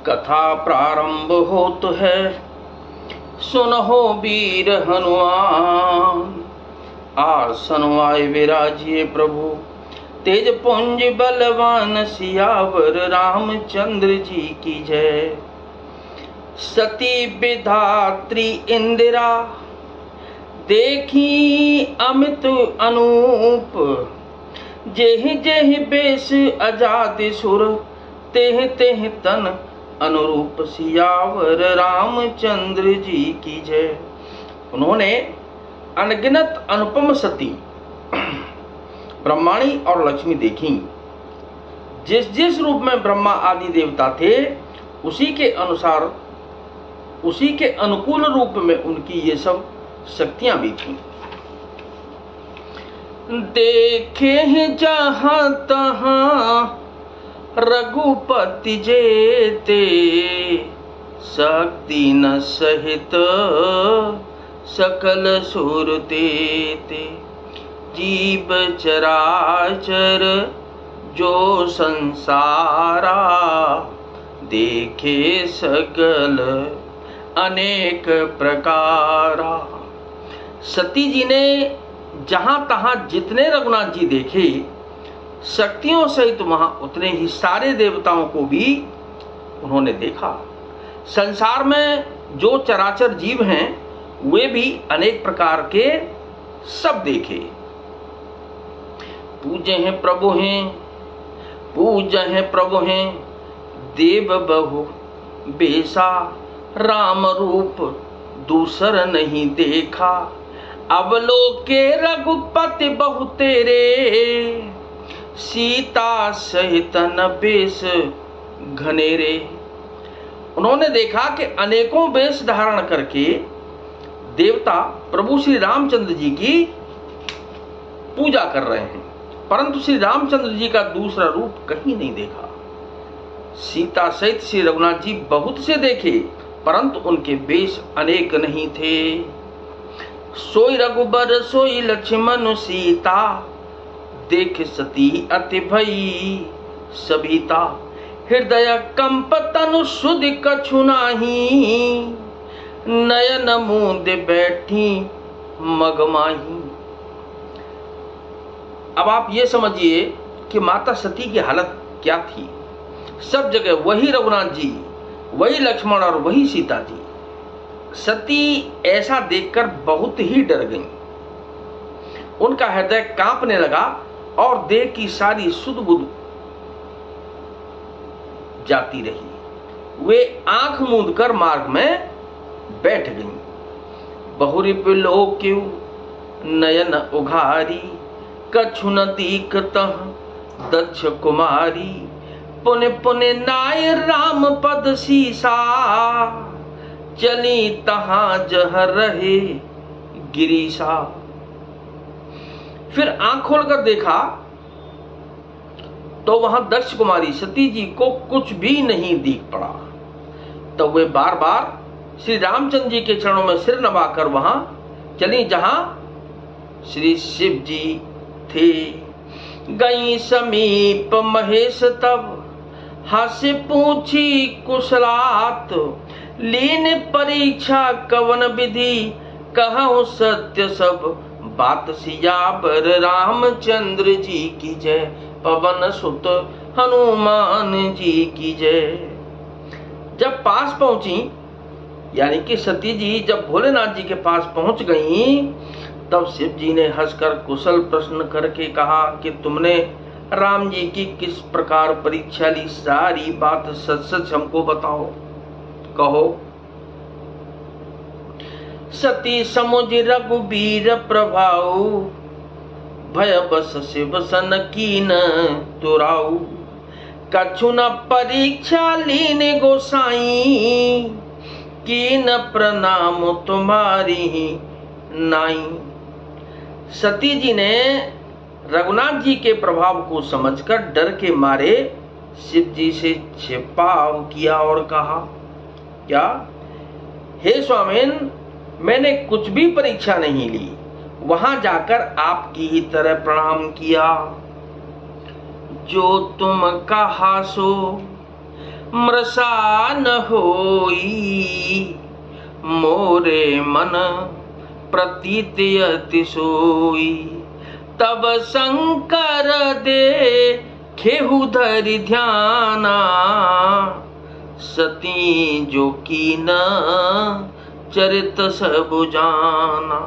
कथा प्रारंभ होत है, सुनहो वीर हनुमान। आसन आए विराजिए प्रभु, तेज पुंज बलवान सियावर रामचंद्र जी की जय। सती विधात्री इंदिरा, देखी अमित अनूप। जेहि जेहि बेश अजाद सुर, तेह तेह तन अनुरूप सियावर रामचंद्र जी की जय। उन्होंने अनगिनत अनुपम सती ब्रह्माणी और लक्ष्मी देखी। जिस जिस रूप में ब्रह्मा आदि देवता थे, उसी के अनुसार, उसी के अनुकूल रूप में उनकी ये सब शक्तियां भी थीं। देखे हैं जहां तहां रघुपति जेते, शक्ति न सहित सकल सुर तेते। जीव चराचर जो संसारा, देखे सकल अनेक प्रकारा। सती जी ने जहां तहां जितने रघुनाथ जी देखे, शक्तियों सहित वहां उतने ही सारे देवताओं को भी उन्होंने देखा। संसार में जो चराचर जीव हैं, वे भी अनेक प्रकार के सब देखे। पूजे हैं प्रभु हैं, पूज हैं प्रभु हैं, देव बहु बेसा। राम रूप दूसर नहीं देखा, अवलोके रघुपति बहु तेरे। सीता सहित न बेश घनेरे। उन्होंने देखा कि अनेकों वेश धारण करके देवता प्रभु श्री रामचंद्र जी की पूजा कर रहे हैं, परंतु श्री रामचंद्र जी का दूसरा रूप कहीं नहीं देखा। सीता सहित श्री रघुनाथ जी बहुत से देखे, परंतु उनके वेश अनेक नहीं थे। सोई रघुबर सोई लक्ष्मण सीता, देख सती अति भई सबिता। हृदय कंप तनु सुध कछु नाही, नयन मूंद बैठी मगमाही। अब आप ये समझिए कि माता सती की हालत क्या थी। सब जगह वही रघुनाथ जी, वही लक्ष्मण और वही सीता जी। सती ऐसा देखकर बहुत ही डर गईं। उनका हृदय कांपने लगा और देह की सारी सुध बुध जाती रही। वे आंख मूंद कर मार्ग में बैठ गईं। बहुरिप लोक्यु नयन उघारी, कछु न दीखतः दक्ष कुमारी। पुने पुने नाय राम पद सीसा, चली तहां जह रहे गिरीसा। फिर आंख खोलकर देखा तो वहां दक्ष कुमारी सती जी को कुछ भी नहीं दिख पड़ा। तब वे बार बार श्री रामचंद्र जी के चरणों में सिर नवाकर वहां चली जहां श्री शिव जी थे। गई समीप महेश तब, हास्य पूछी कुशलात। लीन परीक्षा कवन विधि, कहूं सत्य सब बात। सियावर रामचंद्र जी की जय, पवन सुत हनुमान जी की जय। जब पास पहुंची, यानी कि सती जी जब भोलेनाथ जी के पास पहुंच गई, तब शिव जी ने हंसकर कुशल प्रश्न करके कहा कि तुमने राम जी की किस प्रकार परीक्षा ली, सारी बात सच सच हमको बताओ, कहो। सती समुझ रघुबीर प्रभाऊ, भय बस शिव सन कीन तुराऊ। कछु न परीक्षा लीन गोसाई, कीन प्रणाम तुम्हारी नाई। सती जी ने रघुनाथ जी के प्रभाव को समझकर डर के मारे शिव जी से छिपाव किया और कहा, क्या? हे स्वामिन, मैंने कुछ भी परीक्षा नहीं ली, वहां जाकर आपकी ही तरह प्रणाम किया। जो तुम कहा सो मृषा न होई, मोरे मन प्रतीत अति सोई। तब शंकर दे खेहु धरि ध्याना, सती जो कीन चरित सब जाना।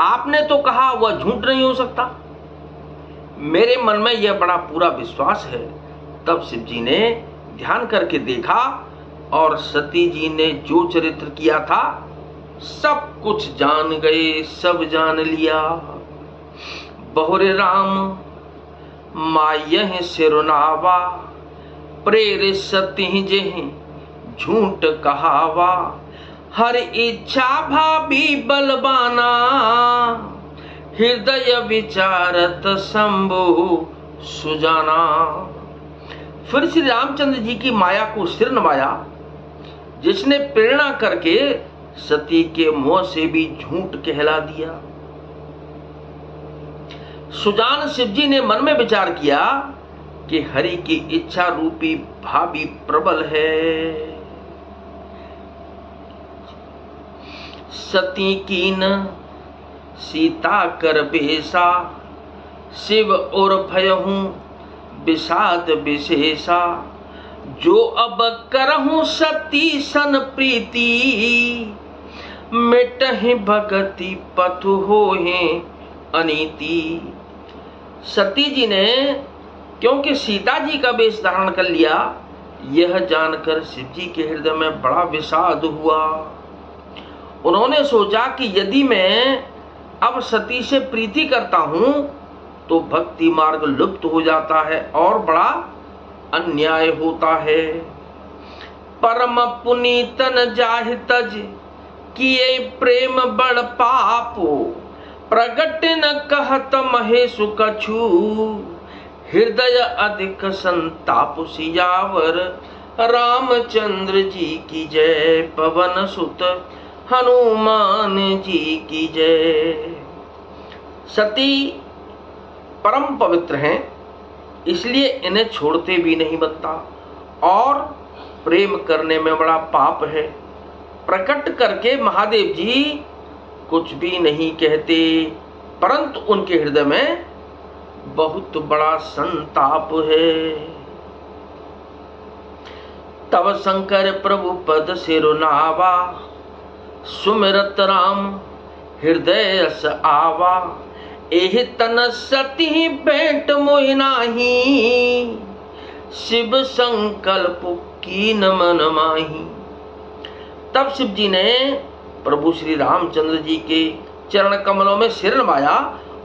आपने तो कहा वह झूठ नहीं हो सकता, मेरे मन में यह बड़ा पूरा विश्वास है। तब शिव जी ने ध्यान करके देखा और सती जी ने जो चरित्र किया था सब कुछ जान गए, सब जान लिया। बहुरे राम मायह सिरुनावा, प्रेर सती जेहि झूठ कहावा। हर इच्छा भाभी बलवाना, हृदय विचारत शंभु सुजाना। फिर श्री रामचंद्र जी की माया को सिर नवाया, जिसने प्रेरणा करके सती के मुंह से भी झूठ कहला दिया। सुजान शिव जी ने मन में विचार किया कि हरि की इच्छा रूपी भाभी प्रबल है। सती कीन सीता कर बेसा, शिव और भयहूं विषाद विशेषा। जो अब करहूं सती सन प्रीति, मिटहि भगति पथु होहि अनीति। सती जी ने क्योंकि सीता जी का वेश धारण कर लिया, यह जानकर शिव जी के हृदय में बड़ा विषाद हुआ। उन्होंने सोचा कि यदि मैं अब सती से प्रीति करता हूं तो भक्ति मार्ग लुप्त हो जाता है और बड़ा अन्याय होता है। परम पुनीतन जाहि तज, किए प्रेम बड़ पापो। प्रगट न कहत महेशु कछु, हृदय अधिक संताप सियावर। रामचंद्र जी की जय, पवन सुत हनुमान जी की जय। सती परम पवित्र हैं, इसलिए इन्हें छोड़ते भी नहीं बनता और प्रेम करने में बड़ा पाप है। प्रकट करके महादेव जी कुछ भी नहीं कहते, परंतु उनके हृदय में बहुत बड़ा संताप है। तब शंकर प्रभु पद सिरुनावा, सुमिरत राम हृदय अस आवा। एहि तन सती भेंट मोहि नाहि, शिव संकल्प कीन मन माही। तब शिव जी ने प्रभु श्री रामचंद्र जी के चरण कमलों में सिर नवाया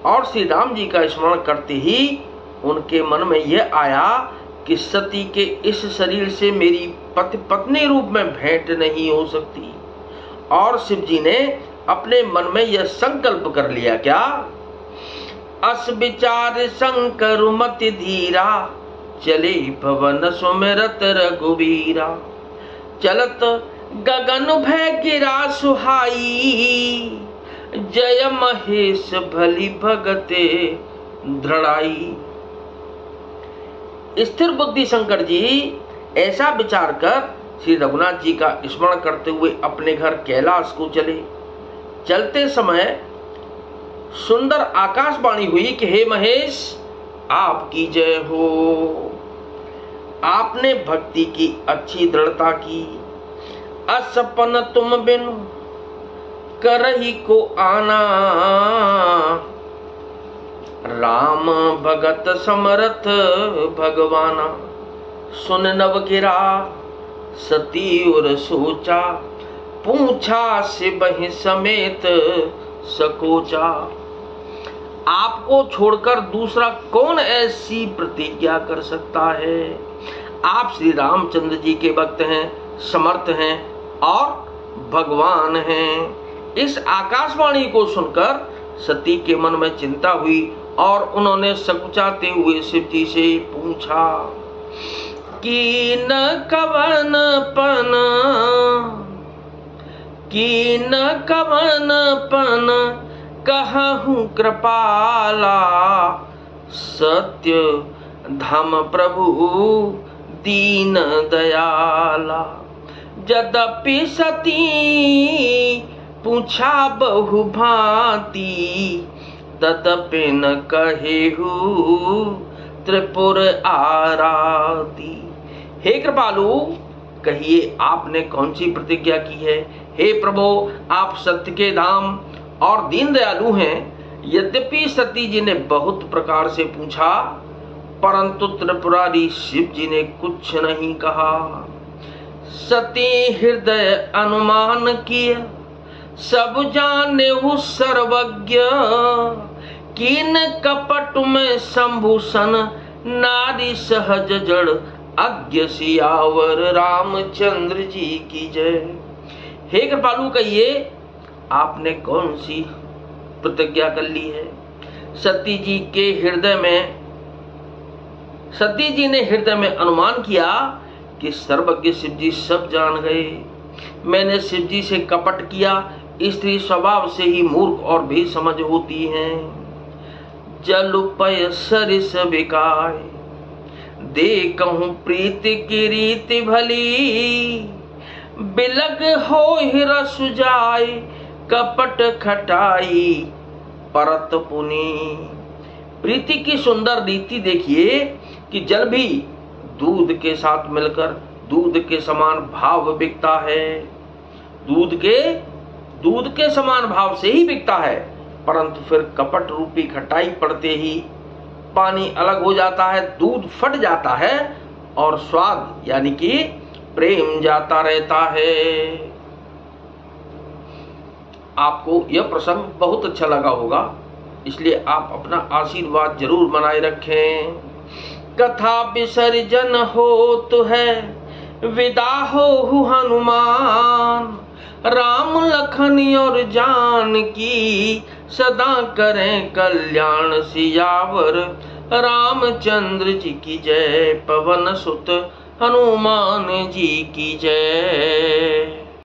और श्री राम जी का स्मरण करते ही उनके मन में यह आया कि सती के इस शरीर से मेरी पति पत्नी रूप में भेंट नहीं हो सकती। और शिव जी ने अपने मन में यह संकल्प कर लिया, क्या? अस विचार शंकर मति धीरा, चले भवन सुमिरत रघुबीरा। चलत गगन भय गिरा सुहाई, जय महेश भली भगते दृढ़ाई। स्थिर बुद्धि शंकर जी ऐसा विचार कर श्री रघुनाथ जी का स्मरण करते हुए अपने घर कैलाश को चले। चलते समय सुंदर आकाशवाणी हुई कि हे महेश, आपकी जय हो। आपने भक्ति की अच्छी दृढ़ता की। असपन तुम बिनु करही को आना, राम भगत समरथ भगवाना। सुन नव गिरा सती और सोचा, पूछा से बहि समेत सकोचा। आपको छोड़कर दूसरा कौन ऐसी प्रतिज्ञा कर सकता है? आप श्री रामचंद्र जी के भक्त हैं, समर्थ हैं और भगवान हैं। इस आकाशवाणी को सुनकर सती के मन में चिंता हुई और उन्होंने सकुचाते हुए शिव जी से पूछा कि न कवन पन, कि न कवन पन कहूँ कृपाला। सत्य धाम प्रभु दीन दयाला। यद्यपि सती पूछा बहु भांति, तदपि न कहेहु त्रिपुर आराती। हे कृपालु, कहिए आपने कौन सी प्रतिज्ञा की है। हे प्रभु, आप सत्य के धाम और दीन दयालु हैं। यद्यपि सती जी ने बहुत प्रकार से पूछा, परंतु त्रिपुरारी शिव जी ने कुछ नहीं कहा। सती हृदय अनुमान किया, सब जाने हूँ सर्वज्ञ। कीन कपट में संभूषण, नारी सहज जड़ अज्ञ। सियावर रामचंद्र जी की जय। हे कृपालु, कहिए आपने कौन सी प्रतिज्ञा कर ली है। सती जी ने हृदय में अनुमान किया कि सर्वज्ञ शिव जी सब जान गए। मैंने शिव जी से कपट किया। स्त्री स्वभाव से ही मूर्ख और भी समझ होती हैं। जलुपय सरिस बिकाय, देखूं प्रीति की रीति भली। बिलग हो रस जाय, कपट खटाई परत पुनी। प्रीति की सुंदर रीति देखिए कि जल भी दूध के साथ मिलकर दूध के समान भाव बिकता है। दूध के समान भाव से ही बिकता है, परंतु फिर कपट रूपी खटाई पड़ते ही पानी अलग हो जाता है, दूध फट जाता है और स्वाद यानी कि प्रेम जाता रहता है। आपको यह प्रसंग बहुत अच्छा लगा होगा, इसलिए आप अपना आशीर्वाद जरूर बनाए रखें। कथा विसर्जन हो तो है, विदा हो हनुमान। राम लखन और जानकी, सदा करें कल्याण। सियावर रामचंद्र जी की जय, पवन सुत हनुमान जी की जय।